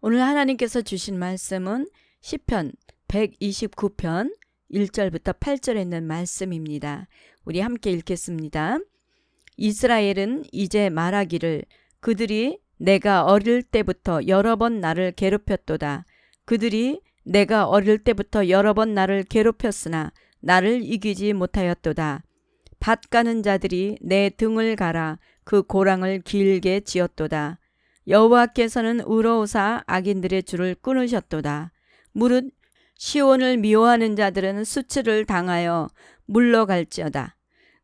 오늘 하나님께서 주신 말씀은 시편 129편 1절부터 8절에 있는 말씀입니다. 우리 함께 읽겠습니다. 이스라엘은 이제 말하기를 그들이 내가 어릴 때부터 여러 번 나를 괴롭혔도다. 그들이 내가 어릴 때부터 여러 번 나를 괴롭혔으나 나를 이기지 못하였도다. 밭 가는 자들이 내 등을 갈아 그 고랑을 길게 지었도다. 여호와께서는 의로우사 악인들의 줄을 끊으셨도다. 무릇 시온을 미워하는 자들은 수치를 당하여 물러갈지어다.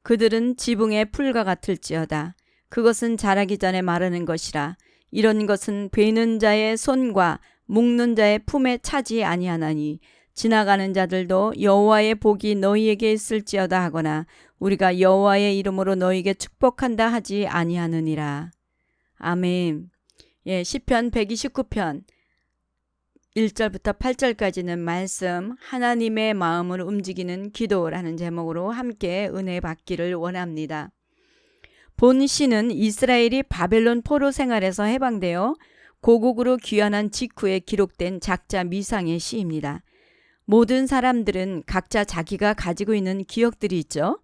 그들은 지붕의 풀과 같을지어다. 그것은 자라기 전에 마르는 것이라. 이런 것은 베는 자의 손과 묶는 자의 품에 차지 아니하나니 지나가는 자들도 여호와의 복이 너희에게 있을지어다 하거나 우리가 여호와의 이름으로 너희에게 축복한다 하지 아니하느니라. 아멘. 시편 129편 1절부터 8절까지는 말씀 하나님의 마음을 움직이는 기도라는 제목으로 함께 은혜 받기를 원합니다. 본 시는 이스라엘이 바벨론 포로 생활에서 해방되어 고국으로 귀환한 직후에 기록된 작자 미상의 시입니다. 모든 사람들은 각자 자기가 가지고 있는 기억들이 있죠.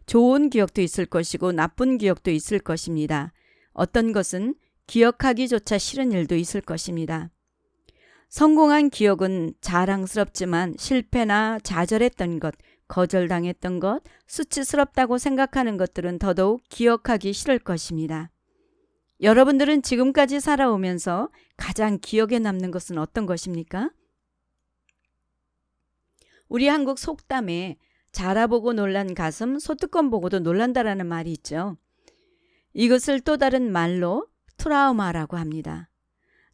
좋은 기억도 있을 것이고 나쁜 기억도 있을 것입니다. 어떤 것은 기억하기조차 싫은 일도 있을 것입니다. 성공한 기억은 자랑스럽지만 실패나 좌절했던 것, 거절당했던 것, 수치스럽다고 생각하는 것들은 더더욱 기억하기 싫을 것입니다. 여러분들은 지금까지 살아오면서 가장 기억에 남는 것은 어떤 것입니까? 우리 한국 속담에 자라보고 놀란 가슴, 소뚜껑 보고도 놀란다라는 말이 있죠. 이것을 또 다른 말로 트라우마라고 합니다.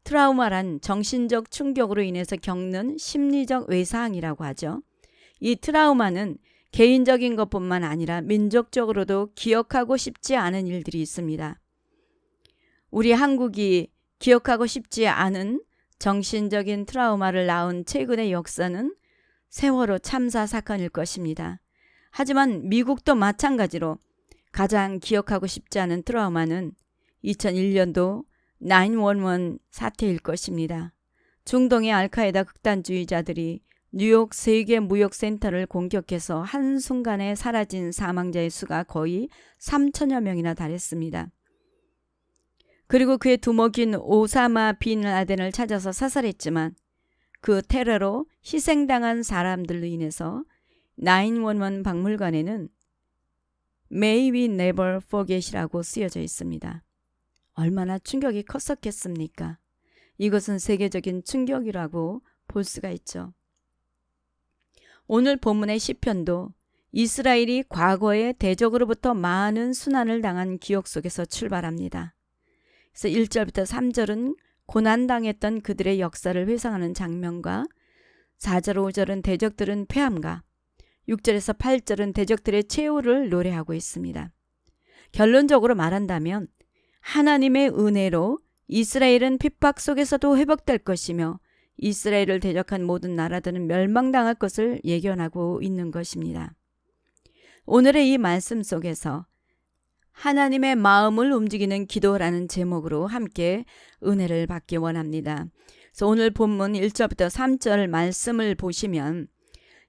트라우마란 정신적 충격으로 인해서 겪는 심리적 외상이라고 하죠. 이 트라우마는 개인적인 것뿐만 아니라 민족적으로도 기억하고 싶지 않은 일들이 있습니다. 우리 한국이 기억하고 싶지 않은 정신적인 트라우마를 낳은 최근의 역사는 세월호 참사 사건일 것입니다. 하지만 미국도 마찬가지로 가장 기억하고 싶지 않은 트라우마는 2001년도 911 사태일 것입니다. 중동의 알카에다 극단주의자들이 뉴욕 세계무역센터를 공격해서 한순간에 사라진 사망자의 수가 거의 3천여 명이나 달했습니다. 그리고 그의 두목인 오사마 빈 라덴을 찾아서 사살했지만 그 테러로 희생당한 사람들로 인해서 911 박물관에는 May we never forget이라고 쓰여져 있습니다. 얼마나 충격이 컸었겠습니까? 이것은 세계적인 충격이라고 볼 수가 있죠. 오늘 본문의 시편도 이스라엘이 과거에 대적으로부터 많은 순환을 당한 기억 속에서 출발합니다. 그래서 1절부터 3절은 고난당했던 그들의 역사를 회상하는 장면과 4절, 5절은 대적들은 패함과 6절에서 8절은 대적들의 최후를 노래하고 있습니다. 결론적으로 말한다면 하나님의 은혜로 이스라엘은 핍박 속에서도 회복될 것이며 이스라엘을 대적한 모든 나라들은 멸망당할 것을 예견하고 있는 것입니다. 오늘의 이 말씀 속에서 하나님의 마음을 움직이는 기도라는 제목으로 함께 은혜를 받기 원합니다. 그래서 오늘 본문 1절부터 3절 말씀을 보시면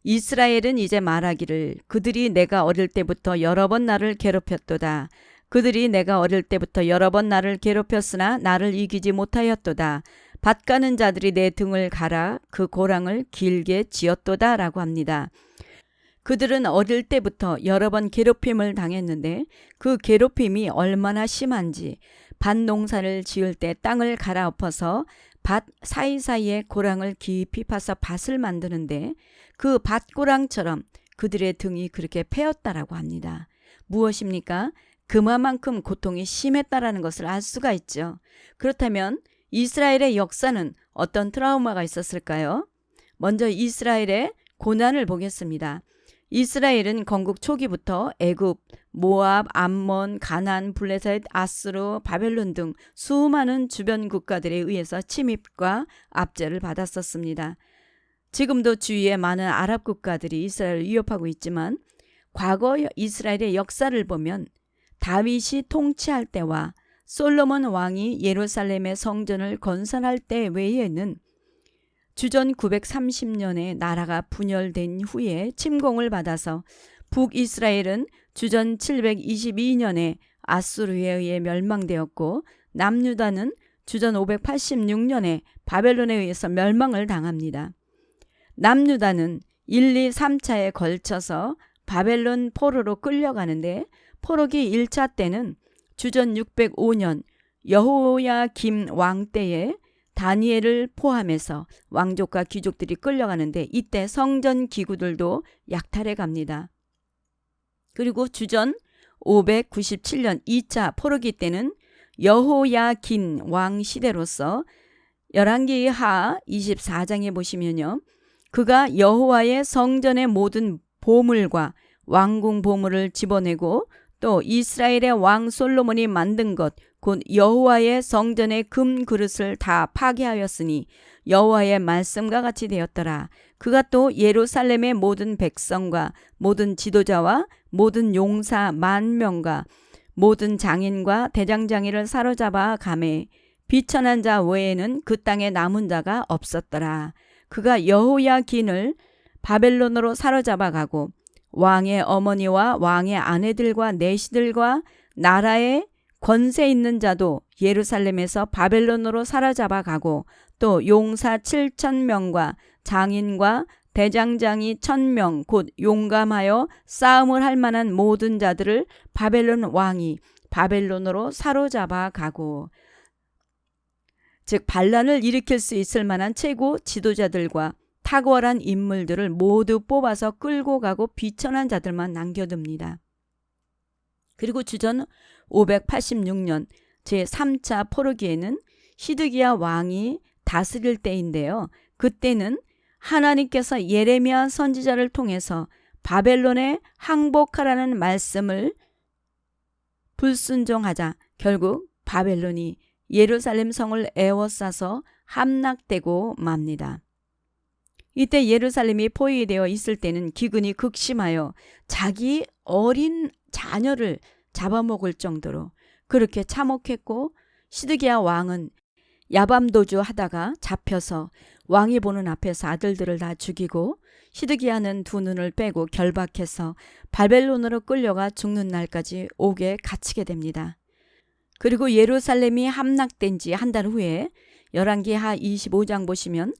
이스라엘은 이제 말하기를 그들이 내가 어릴 때부터 여러 번 나를 괴롭혔도다. 그들이 내가 어릴 때부터 여러 번 나를 괴롭혔으나 나를 이기지 못하였도다. 밭 가는 자들이 내 등을 갈아 그 고랑을 길게 지었도다 라고 합니다. 그들은 어릴 때부터 여러 번 괴롭힘을 당했는데 그 괴롭힘이 얼마나 심한지 밭 농사를 지을 때 땅을 갈아엎어서 밭 사이사이에 고랑을 깊이 파서 밭을 만드는데 그 밭고랑처럼 그들의 등이 그렇게 패였다라고 합니다. 무엇입니까? 그만큼 고통이 심했다라는 것을 알 수가 있죠. 그렇다면 이스라엘의 역사는 어떤 트라우마가 있었을까요? 먼저 이스라엘의 고난을 보겠습니다. 이스라엘은 건국 초기부터 애굽, 모압, 암몬, 가나안, 블레셋, 아스루, 바벨론 등 수많은 주변 국가들에 의해서 침입과 압제를 받았었습니다. 지금도 주위에 많은 아랍 국가들이 이스라엘을 위협하고 있지만 과거 이스라엘의 역사를 보면 다윗이 통치할 때와 솔로몬 왕이 예루살렘의 성전을 건설할 때 외에는 주전 930년에 나라가 분열된 후에 침공을 받아서 북이스라엘은 주전 722년에 아수르에 의해 멸망되었고 남유다는 주전 586년에 바벨론에 의해서 멸망을 당합니다. 남유다는 1, 2, 3차에 걸쳐서 바벨론 포로로 끌려가는데 포로기 1차 때는 주전 605년 여호야김 왕 때에 다니엘을 포함해서 왕족과 귀족들이 끌려가는데 이때 성전 기구들도 약탈해 갑니다. 그리고 주전 597년 2차 포로기 때는 여호야긴 왕 시대로서 열왕기하 24장에 보시면요. 그가 여호와의 성전의 모든 보물과 왕궁 보물을 집어내고 또 이스라엘의 왕 솔로몬이 만든 것 곧 여호와의 성전의 금 그릇을 다 파괴하였으니 여호와의 말씀과 같이 되었더라. 그가 또 예루살렘의 모든 백성과 모든 지도자와 모든 용사 10,000명과 모든 장인과 대장장이를 사로잡아 가매 비천한 자 외에는 그 땅에 남은 자가 없었더라. 그가 여호야긴을 바벨론으로 사로잡아 가고 왕의 어머니와 왕의 아내들과 내시들과 나라의 권세 있는 자도 예루살렘에서 바벨론으로 사로잡아 가고 또 용사 7,000명과 장인과 대장장이 1,000명 곧 용감하여 싸움을 할 만한 모든 자들을 바벨론 왕이 바벨론으로 사로잡아 가고 즉 반란을 일으킬 수 있을 만한 최고 지도자들과 탁월한 인물들을 모두 뽑아서 끌고 가고 비천한 자들만 남겨둡니다. 그리고 주전 586년 제3차 포로기에는 시드기야 왕이 다스릴 때인데요. 그때는 하나님께서 예레미야 선지자를 통해서 바벨론에 항복하라는 말씀을 불순종하자 결국 바벨론이 예루살렘 성을 에워싸서 함락되고 맙니다. 이때 예루살렘이 포위되어 있을 때는 기근이 극심하여 자기 어린 자녀를 잡아먹을 정도로 그렇게 참혹했고 시드기야 왕은 야밤도주 하다가 잡혀서 왕이 보는 앞에서 아들들을 다 죽이고 시드기야는 두 눈을 빼고 결박해서 바벨론으로 끌려가 죽는 날까지 옥에 갇히게 됩니다. 그리고 예루살렘이 함락된 지 한 달 후에 열왕기하 25장 보시면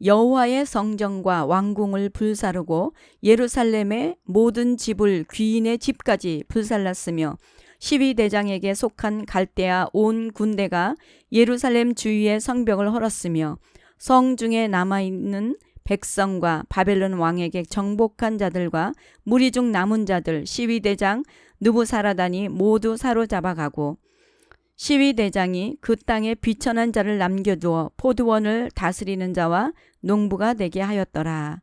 여호와의 성전과 왕궁을 불사르고 예루살렘의 모든 집을 귀인의 집까지 불살랐으며 12대장에게 속한 갈대아 온 군대가 예루살렘 주위의 성벽을 헐었으며 성 중에 남아있는 백성과 바벨론 왕에게 정복한 자들과 무리 중 남은 자들 12대장 느부사라단이 모두 사로잡아가고 12대장이 그 땅에 비천한 자를 남겨두어 포도원을 다스리는 자와 농부가 되게 하였더라.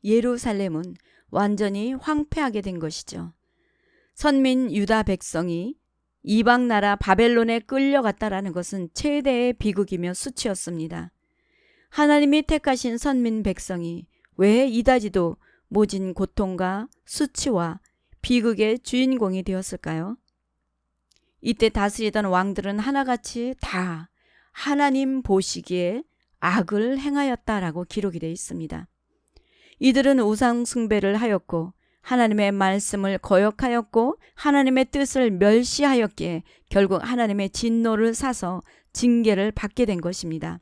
예루살렘은 완전히 황폐하게 된 것이죠. 선민 유다 백성이 이방 나라 바벨론에 끌려갔다라는 것은 최대의 비극이며 수치였습니다. 하나님이 택하신 선민 백성이 왜 이다지도 모진 고통과 수치와 비극의 주인공이 되었을까요? 이때 다스리던 왕들은 하나같이 다 하나님 보시기에 악을 행하였다라고 기록이 되어 있습니다. 이들은 우상 숭배를 하였고 하나님의 말씀을 거역하였고 하나님의 뜻을 멸시하였기에 결국 하나님의 진노를 사서 징계를 받게 된 것입니다.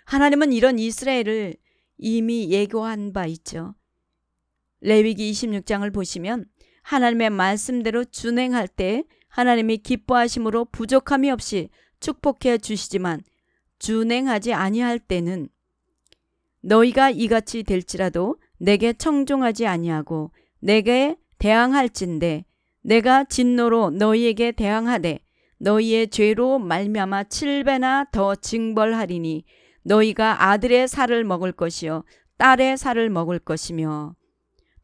하나님은 이런 이스라엘을 이미 예고한 바 있죠. 레위기 26장을 보시면 하나님의 말씀대로 준행할 때 하나님이 기뻐하심으로 부족함이 없이 축복해 주시지만 준행하지 아니할 때는 너희가 이같이 될지라도 내게 청종하지 아니하고 내게 대항할진대 내가 진노로 너희에게 대항하되 너희의 죄로 말미암아 7배나 더 징벌하리니 너희가 아들의 살을 먹을 것이요 딸의 살을 먹을 것이며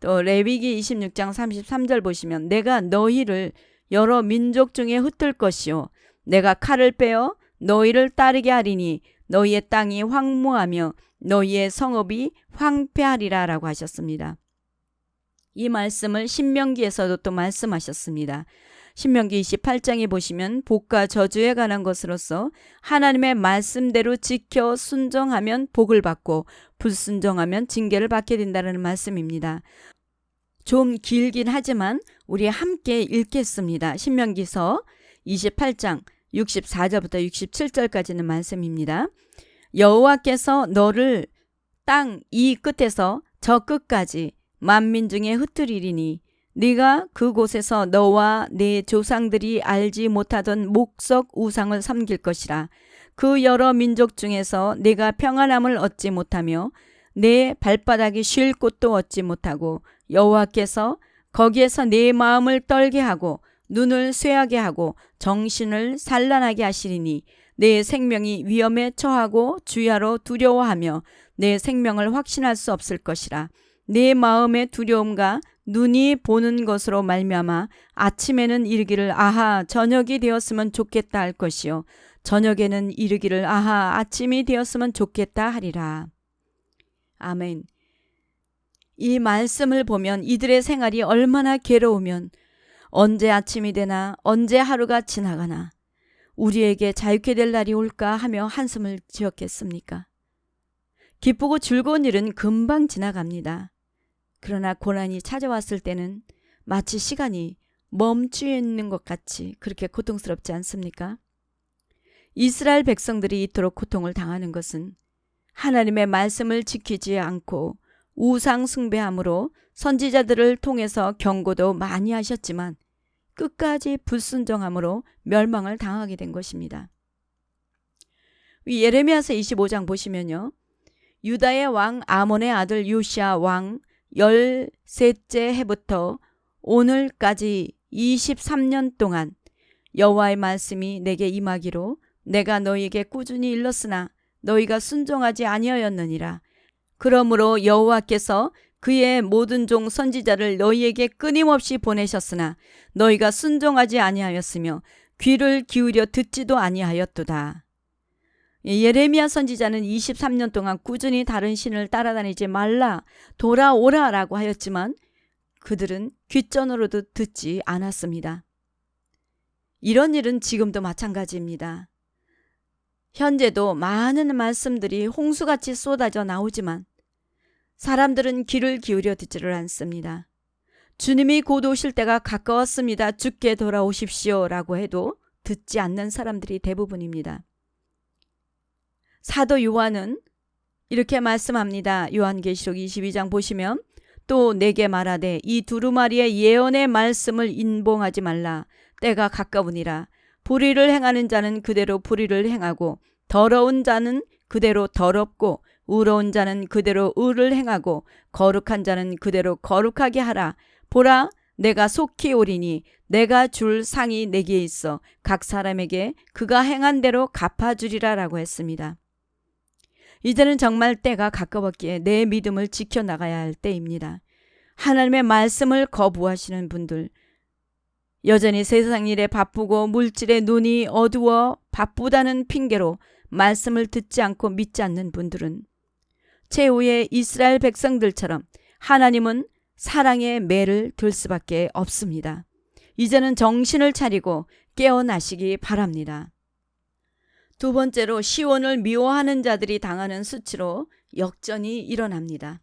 또 레위기 26장 33절 보시면 내가 너희를 여러 민족 중에 흩을 것이요 내가 칼을 빼어 너희를 따르게 하리니 너희의 땅이 황무하며 너희의 성읍이 황폐하리라 라고 하셨습니다. 이 말씀을 신명기에서도 또 말씀하셨습니다. 신명기 28장에 보시면 복과 저주에 관한 것으로서 하나님의 말씀대로 지켜 순종하면 복을 받고 불순종하면 징계를 받게 된다는 말씀입니다. 좀 길긴 하지만 우리 함께 읽겠습니다. 신명기서 28장 64절부터 67절까지는 말씀입니다. 여호와께서 너를 땅 이 끝에서 저 끝까지 만민 중에 흩트리리니 네가 그곳에서 너와 네 조상들이 알지 못하던 목석 우상을 섬길 것이라. 그 여러 민족 중에서 네가 평안함을 얻지 못하며 내 발바닥이 쉴 곳도 얻지 못하고 여호와께서 거기에서 네 마음을 떨게 하고 눈을 쇠하게 하고 정신을 산란하게 하시리니 내 생명이 위험에 처하고 주야로 두려워하며 내 생명을 확신할 수 없을 것이라. 내 마음의 두려움과 눈이 보는 것으로 말미암아 아침에는 이르기를 아하 저녁이 되었으면 좋겠다 할 것이요 저녁에는 이르기를 아하 아침이 되었으면 좋겠다 하리라. 아멘. 이 말씀을 보면 이들의 생활이 얼마나 괴로우면 언제 아침이 되나 언제 하루가 지나가나 우리에게 자유케 될 날이 올까 하며 한숨을 지었겠습니까? 기쁘고 즐거운 일은 금방 지나갑니다. 그러나 고난이 찾아왔을 때는 마치 시간이 멈추어 있는 것 같이 그렇게 고통스럽지 않습니까? 이스라엘 백성들이 이토록 고통을 당하는 것은 하나님의 말씀을 지키지 않고 우상 숭배함으로 선지자들을 통해서 경고도 많이 하셨지만 끝까지 불순종함으로 멸망을 당하게 된 것입니다. 예레미야서 25장 보시면요. 유다의 왕 아몬의 아들 요시야 왕 13째 해부터 오늘까지 23년 동안 여호와의 말씀이 내게 임하기로 내가 너희에게 꾸준히 일렀으나 너희가 순종하지 아니하였느니라. 그러므로 여호와께서 그의 모든 종 선지자를 너희에게 끊임없이 보내셨으나 너희가 순종하지 아니하였으며 귀를 기울여 듣지도 아니하였도다. 예레미야 선지자는 23년 동안 꾸준히 다른 신을 따라다니지 말라 돌아오라 라고 하였지만 그들은 귓전으로도 듣지 않았습니다. 이런 일은 지금도 마찬가지입니다. 현재도 많은 말씀들이 홍수같이 쏟아져 나오지만 사람들은 귀를 기울여 듣지를 않습니다. 주님이 곧 오실 때가 가까웠습니다. 주께 돌아오십시오 라고 해도 듣지 않는 사람들이 대부분입니다. 사도 요한은 이렇게 말씀합니다. 요한계시록 22장 보시면 또 내게 말하되 이 두루마리의 예언의 말씀을 인봉하지 말라. 때가 가까우니라. 불의를 행하는 자는 그대로 불의를 행하고 더러운 자는 그대로 더럽고 의로운 자는 그대로 의를 행하고 거룩한 자는 그대로 거룩하게 하라. 보라 내가 속히 오리니 내가 줄 상이 내게 있어 각 사람에게 그가 행한 대로 갚아주리라 라고 했습니다. 이제는 정말 때가 가까웠기에 내 믿음을 지켜나가야 할 때입니다. 하나님의 말씀을 거부하시는 분들, 여전히 세상 일에 바쁘고 물질에 눈이 어두워 바쁘다는 핑계로 말씀을 듣지 않고 믿지 않는 분들은 최후의 이스라엘 백성들처럼 하나님은 사랑의 매를 들 수밖에 없습니다. 이제는 정신을 차리고 깨어나시기 바랍니다. 두 번째로 시온을 미워하는 자들이 당하는 수치로 역전이 일어납니다.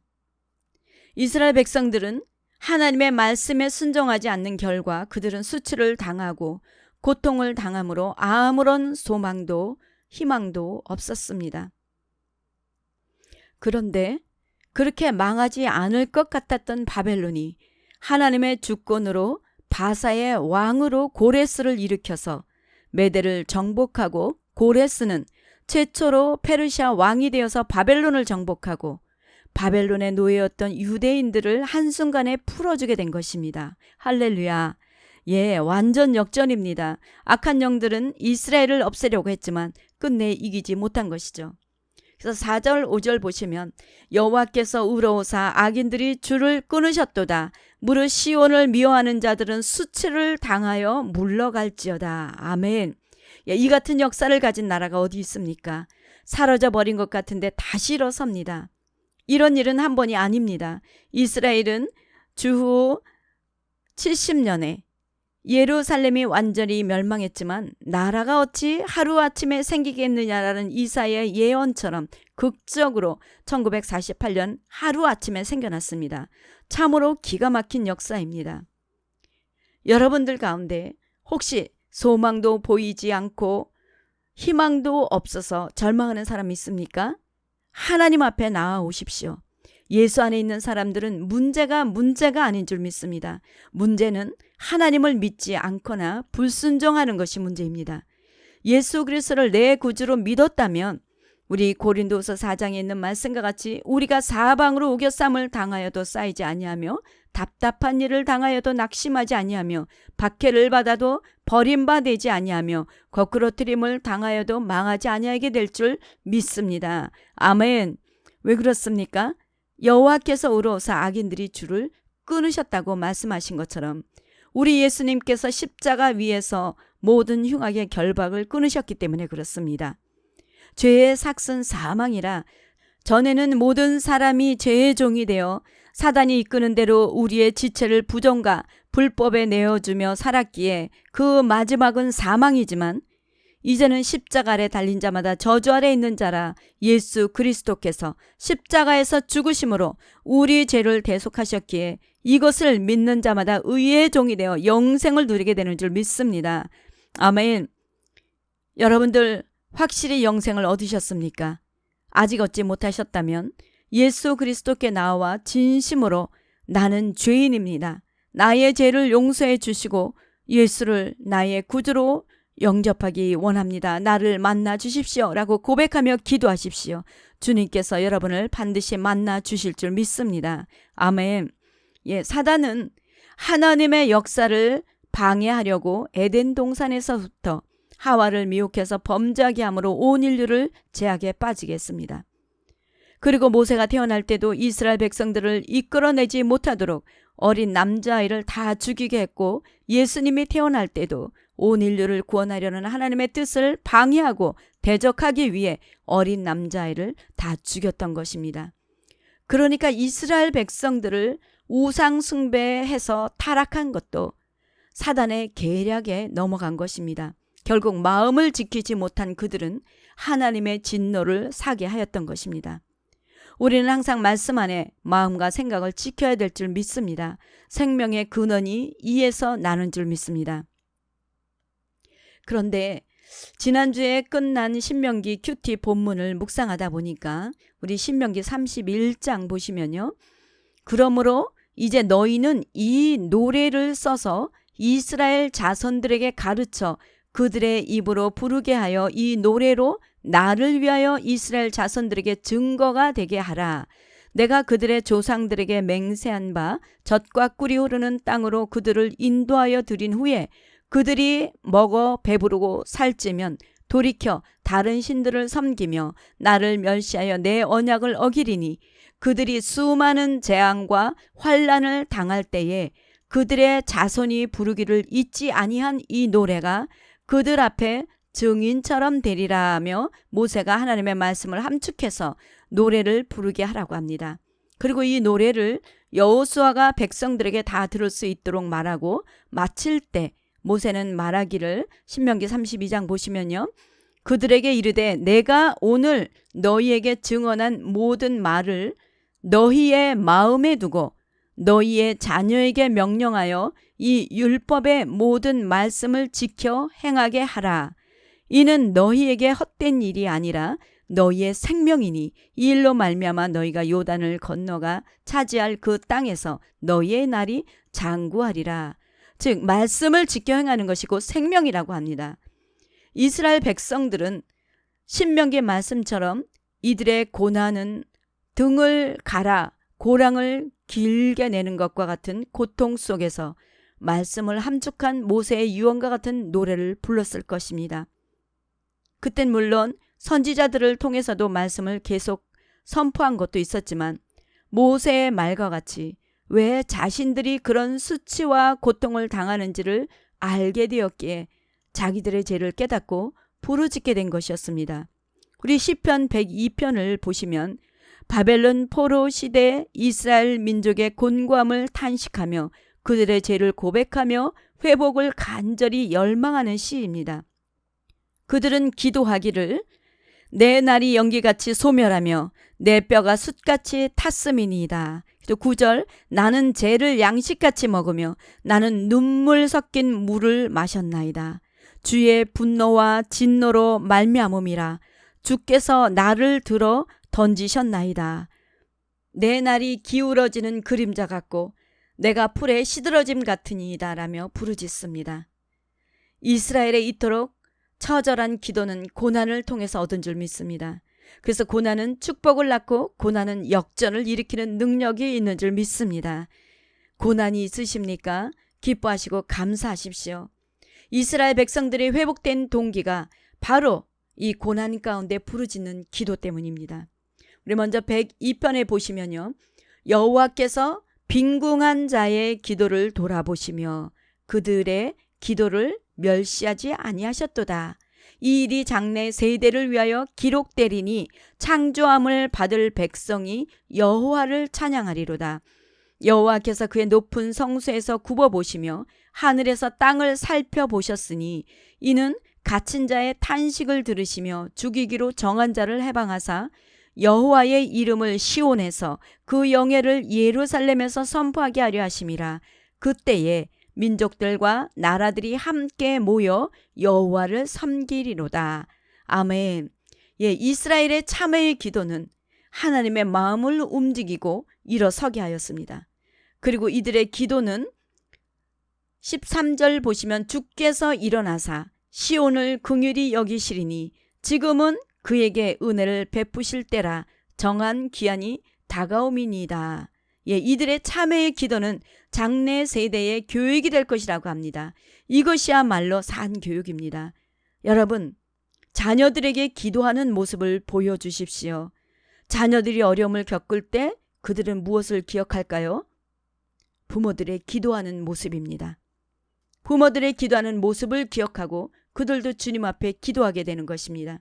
이스라엘 백성들은 하나님의 말씀에 순종하지 않는 결과 그들은 수치를 당하고 고통을 당함으로 아무런 소망도 희망도 없었습니다. 그런데 그렇게 망하지 않을 것 같았던 바벨론이 하나님의 주권으로 바사의 왕으로 고레스를 일으켜서 메대를 정복하고 고레스는 최초로 페르시아 왕이 되어서 바벨론을 정복하고 바벨론의 노예였던 유대인들을 한순간에 풀어주게 된 것입니다. 할렐루야. 예, 완전 역전입니다. 악한 영들은 이스라엘을 없애려고 했지만 끝내 이기지 못한 것이죠. 그래서 4절 5절 보시면 여호와께서 의로우사 악인들이 줄을 끊으셨도다. 무릇 시온을 미워하는 자들은 수치를 당하여 물러갈지어다. 아멘. 예, 이 같은 역사를 가진 나라가 어디 있습니까? 사라져 버린 것 같은데 다시 일어섭니다. 이런 일은 한 번이 아닙니다. 이스라엘은 주후 70년에 예루살렘이 완전히 멸망했지만 나라가 어찌 하루아침에 생기겠느냐라는 이사야의 예언처럼 극적으로 1948년 하루아침에 생겨났습니다. 참으로 기가 막힌 역사입니다. 여러분들 가운데 혹시 소망도 보이지 않고 희망도 없어서 절망하는 사람이 있습니까? 하나님 앞에 나아오십시오. 예수 안에 있는 사람들은 문제가 아닌 줄 믿습니다. 문제는 하나님을 믿지 않거나 불순종하는 것이 문제입니다. 예수 그리스도를 내 구주로 믿었다면 우리 고린도서 4장에 있는 말씀과 같이 우리가 사방으로 우겨쌈을 당하여도 쌓이지 아니하며 답답한 일을 당하여도 낙심하지 아니하며 박해를 받아도 버림받지 아니하며 거꾸러뜨림을 당하여도 망하지 아니하게 될 줄 믿습니다. 아멘. 왜 그렇습니까? 여호와께서 의로워서 악인들이 줄을 끊으셨다고 말씀하신 것처럼 우리 예수님께서 십자가 위에서 모든 흉악의 결박을 끊으셨기 때문에 그렇습니다. 죄의 삭은 사망이라 전에는 모든 사람이 죄의 종이 되어 사단이 이끄는 대로 우리의 지체를 부정과 불법에 내어주며 살았기에 그 마지막은 사망이지만 이제는 십자가 아래 달린 자마다 저주 아래 있는 자라 예수 그리스도께서 십자가에서 죽으심으로 우리 죄를 대속하셨기에 이것을 믿는 자마다 의의 종이 되어 영생을 누리게 되는 줄 믿습니다. 아멘. 여러분들 확실히 영생을 얻으셨습니까? 아직 얻지 못하셨다면 예수 그리스도께 나와 진심으로 나는 죄인입니다. 나의 죄를 용서해 주시고 예수를 나의 구주로 영접하기 원합니다. 나를 만나 주십시오 라고 고백하며 기도하십시오. 주님께서 여러분을 반드시 만나 주실 줄 믿습니다. 아멘. 사단은 하나님의 역사를 방해하려고 에덴 동산에서부터 하와를 미혹해서 범죄하게 함으로 온 인류를 죄악에 빠지게 했습니다. 그리고 모세가 태어날 때도 이스라엘 백성들을 이끌어내지 못하도록 어린 남자아이를 다 죽이게 했고 예수님이 태어날 때도 온 인류를 구원하려는 하나님의 뜻을 방해하고 대적하기 위해 어린 남자아이를 다 죽였던 것입니다. 그러니까 이스라엘 백성들을 우상 숭배해서 타락한 것도 사단의 계략에 넘어간 것입니다. 결국 마음을 지키지 못한 그들은 하나님의 진노를 사게 하였던 것입니다. 우리는 항상 말씀 안에 마음과 생각을 지켜야 될 줄 믿습니다. 생명의 근원이 이에서 나는 줄 믿습니다. 그런데 지난주에 끝난 신명기 큐티 본문을 묵상하다 보니까 우리 신명기 31장 보시면요. 그러므로 이제 너희는 이 노래를 써서 이스라엘 자손들에게 가르쳐 그들의 입으로 부르게 하여 이 노래로 나를 위하여 이스라엘 자손들에게 증거가 되게 하라. 내가 그들의 조상들에게 맹세한 바 젖과 꿀이 흐르는 땅으로 그들을 인도하여 들인 후에 그들이 먹어 배부르고 살찌면 돌이켜 다른 신들을 섬기며 나를 멸시하여 내 언약을 어기리니 그들이 수많은 재앙과 환난을 당할 때에 그들의 자손이 부르기를 잊지 아니한 이 노래가 그들 앞에 증인처럼 되리라 하며 모세가 하나님의 말씀을 함축해서 노래를 부르게 하라고 합니다. 그리고 이 노래를 여호수아가 백성들에게 다 들을 수 있도록 말하고 마칠 때 모세는 말하기를 신명기 32장 보시면요. 그들에게 이르되 내가 오늘 너희에게 증언한 모든 말을 너희의 마음에 두고 너희의 자녀에게 명령하여 이 율법의 모든 말씀을 지켜 행하게 하라. 이는 너희에게 헛된 일이 아니라 너희의 생명이니 이 일로 말미암아 너희가 요단을 건너가 차지할 그 땅에서 너희의 날이 장구하리라. 즉 말씀을 지켜 행하는 것이 곧 생명이라고 합니다. 이스라엘 백성들은 신명기 말씀처럼 이들의 고난은 등을 갈아 고랑을 길게 내는 것과 같은 고통 속에서 말씀을 함축한 모세의 유언과 같은 노래를 불렀을 것입니다. 그땐 물론 선지자들을 통해서도 말씀을 계속 선포한 것도 있었지만 모세의 말과 같이 왜 자신들이 그런 수치와 고통을 당하는지를 알게 되었기에 자기들의 죄를 깨닫고 부르짖게 된 것이었습니다. 우리 시편 102편을 보시면 바벨론 포로 시대 이스라엘 민족의 곤고함을 탄식하며 그들의 죄를 고백하며 회복을 간절히 열망하는 시입니다. 그들은 기도하기를 내 날이 연기같이 소멸하며 내 뼈가 숯같이 탔음이니이다. 또 9절 나는 재를 양식같이 먹으며 나는 눈물 섞인 물을 마셨나이다. 주의 분노와 진노로 말미암음이라. 주께서 나를 들어 던지셨나이다. 내 날이 기울어지는 그림자 같고 내가 풀에 시들어짐 같으니이다 라며 부르짖습니다. 이스라엘에 이토록 처절한 기도는 고난을 통해서 얻은 줄 믿습니다. 그래서 고난은 축복을 낳고 고난은 역전을 일으키는 능력이 있는 줄 믿습니다. 고난이 있으십니까? 기뻐하시고 감사하십시오. 이스라엘 백성들이 회복된 동기가 바로 이 고난 가운데 부르짖는 기도 때문입니다. 우리 먼저 102편에 보시면요. 여호와께서 빈궁한 자의 기도를 돌아보시며 그들의 기도를 멸시하지 아니하셨도다. 이 일이 장래 세대를 위하여 기록되리니 창조함을 받을 백성이 여호와를 찬양하리로다. 여호와께서 그의 높은 성소에서 굽어보시며 하늘에서 땅을 살펴보셨으니 이는 갇힌 자의 탄식을 들으시며 죽이기로 정한 자를 해방하사 여호와의 이름을 시온에서 그 영예를 예루살렘에서 선포하게 하려 하심이라. 그때에 민족들과 나라들이 함께 모여 여호와를 섬기리로다. 아멘. 이스라엘의 참회의 기도는 하나님의 마음을 움직이고 일어서게 하였습니다. 그리고 이들의 기도는 13절 보시면 주께서 일어나사 시온을 긍휼히 여기시리니 지금은 그에게 은혜를 베푸실 때라. 정한 기한이 다가옴이니이다. 이들의 참회의 기도는 장래 세대의 교육이 될 것이라고 합니다. 이것이야말로 산교육입니다. 여러분, 자녀들에게 기도하는 모습을 보여주십시오. 자녀들이 어려움을 겪을 때 그들은 무엇을 기억할까요? 부모들의 기도하는 모습입니다. 부모들의 기도하는 모습을 기억하고 그들도 주님 앞에 기도하게 되는 것입니다.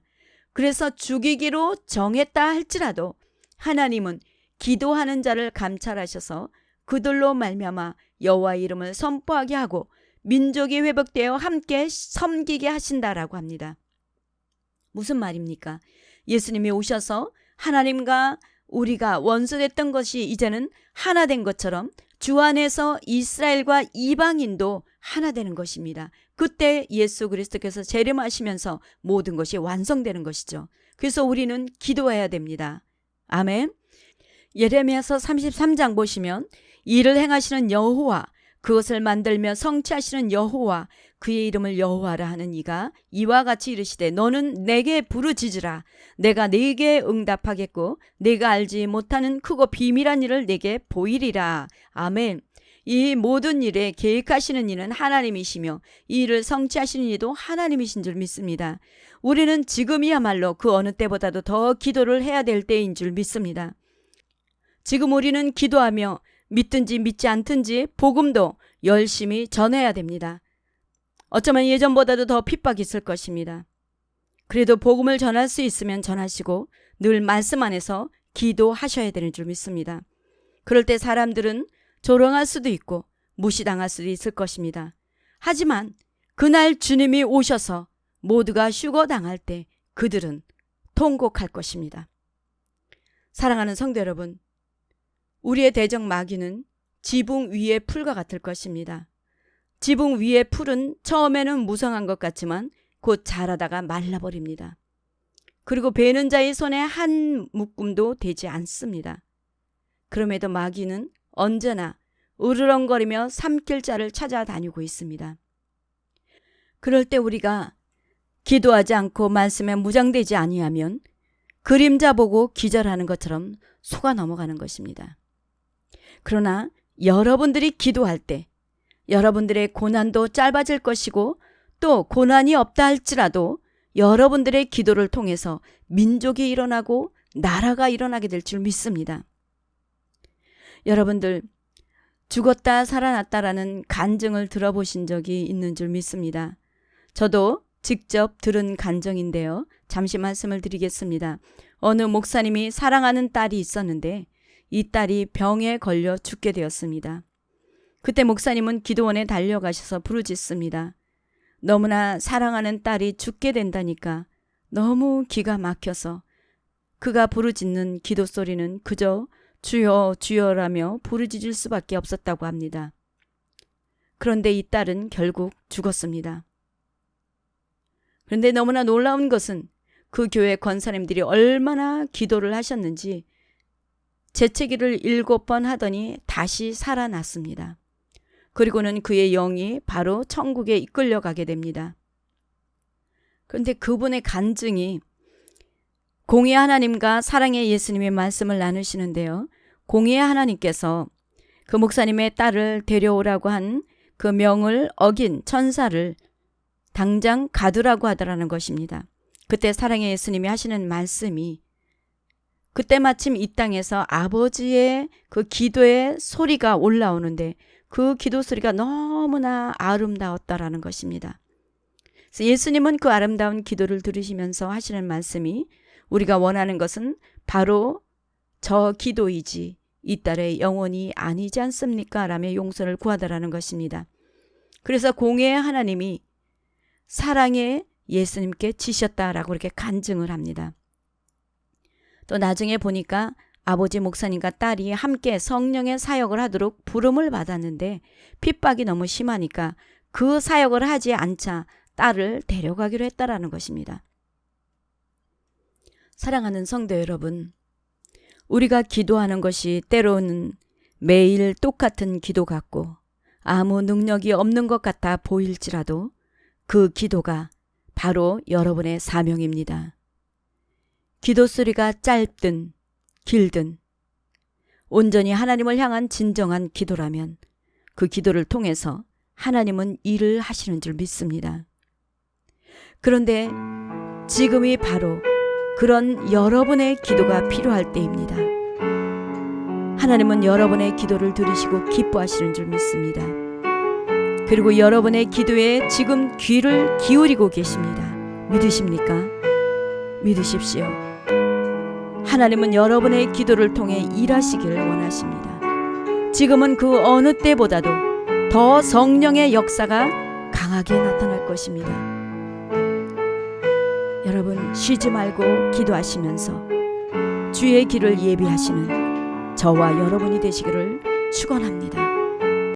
그래서 죽이기로 정했다 할지라도 하나님은 기도하는 자를 감찰하셔서 그들로 말미암아 여호와의 이름을 선포하게 하고 민족이 회복되어 함께 섬기게 하신다라고 합니다. 무슨 말입니까? 예수님이 오셔서 하나님과 우리가 원수됐던 것이 이제는 하나 된 것처럼 주 안에서 이스라엘과 이방인도 하나 되는 것입니다. 그때 예수 그리스도께서 재림하시면서 모든 것이 완성되는 것이죠. 그래서 우리는 기도해야 됩니다. 아멘. 예레미야서 33장 보시면 이를 행하시는 여호와, 그것을 만들며 성취하시는 여호와, 그의 이름을 여호와라 하는 이가 이와 같이 이르시되 너는 내게 부르짖으라. 내가 네게 응답하겠고 내가 알지 못하는 크고 비밀한 일을 내게 보이리라. 아멘. 이 모든 일에 계획하시는 이는 하나님이시며 이 일을 성취하시는 이도 하나님이신 줄 믿습니다. 우리는 지금이야말로 그 어느 때보다도 더 기도를 해야 될 때인 줄 믿습니다. 지금 우리는 기도하며 믿든지 믿지 않든지 복음도 열심히 전해야 됩니다. 어쩌면 예전보다도 더 핍박이 있을 것입니다. 그래도 복음을 전할 수 있으면 전하시고 늘 말씀 안에서 기도하셔야 되는 줄 믿습니다. 그럴 때 사람들은 조롱할 수도 있고 무시당할 수도 있을 것입니다. 하지만 그날 주님이 오셔서 모두가 휴거당할 때 그들은 통곡할 것입니다. 사랑하는 성도 여러분, 우리의 대적 마귀는 지붕 위의 풀과 같을 것입니다. 지붕 위의 풀은 처음에는 무성한 것 같지만 곧 자라다가 말라버립니다. 그리고 베는 자의 손에 한 묶음도 되지 않습니다. 그럼에도 마귀는 언제나 으르렁거리며 삼킬 자를 찾아다니고 있습니다. 그럴 때 우리가 기도하지 않고 말씀에 무장되지 아니하면 그림자 보고 기절하는 것처럼 속아 넘어가는 것입니다. 그러나 여러분들이 기도할 때 여러분들의 고난도 짧아질 것이고 또 고난이 없다 할지라도 여러분들의 기도를 통해서 민족이 일어나고 나라가 일어나게 될 줄 믿습니다. 여러분들 죽었다 살아났다라는 간증을 들어보신 적이 있는 줄 믿습니다. 저도 직접 들은 간증인데요. 잠시 말씀을 드리겠습니다. 어느 목사님이 사랑하는 딸이 있었는데 이 딸이 병에 걸려 죽게 되었습니다. 그때 목사님은 기도원에 달려가셔서 부르짖습니다. 너무나 사랑하는 딸이 죽게 된다니까 너무 기가 막혀서 그가 부르짖는 기도 소리는 그저 주여 주여라며 부르짖을 수밖에 없었다고 합니다. 그런데 이 딸은 결국 죽었습니다. 그런데 너무나 놀라운 것은 그 교회 권사님들이 얼마나 기도를 하셨는지 재채기를 7번 하더니 다시 살아났습니다. 그리고는 그의 영이 바로 천국에 이끌려가게 됩니다. 그런데 그분의 간증이 공의의 하나님과 사랑의 예수님의 말씀을 나누시는데요. 공의의 하나님께서 그 목사님의 딸을 데려오라고 한 그 명을 어긴 천사를 당장 가두라고 하더라는 것입니다. 그때 사랑의 예수님이 하시는 말씀이 그때 마침 이 땅에서 아버지의 그 기도의 소리가 올라오는데 그 기도 소리가 너무나 아름다웠다라는 것입니다. 그래서 예수님은 그 아름다운 기도를 들으시면서 하시는 말씀이 우리가 원하는 것은 바로 저 기도이지 이 딸의 영혼이 아니지 않습니까? 라며 용서를 구하다라는 것입니다. 그래서 공의의 하나님이 사랑의 예수님께 지셨다라고 이렇게 간증을 합니다. 또 나중에 보니까 아버지 목사님과 딸이 함께 성령의 사역을 하도록 부름을 받았는데 핍박이 너무 심하니까 그 사역을 하지 않자 딸을 데려가기로 했다라는 것입니다. 사랑하는 성도 여러분, 우리가 기도하는 것이 때로는 매일 똑같은 기도 같고 아무 능력이 없는 것 같아 보일지라도 그 기도가 바로 여러분의 사명입니다. 기도 소리가 짧든 길든 온전히 하나님을 향한 진정한 기도라면 그 기도를 통해서 하나님은 일을 하시는 줄 믿습니다. 그런데 지금이 바로 그런 여러분의 기도가 필요할 때입니다. 하나님은 여러분의 기도를 들으시고 기뻐하시는 줄 믿습니다. 그리고 여러분의 기도에 지금 귀를 기울이고 계십니다. 믿으십니까? 믿으십시오. 하나님은 여러분의 기도를 통해 일하시기를 원하십니다. 지금은 그 어느 때보다도 더 성령의 역사가 강하게 나타날 것입니다. 여러분 쉬지 말고 기도하시면서 주의 길을 예비하시는 저와 여러분이 되시기를 축원합니다.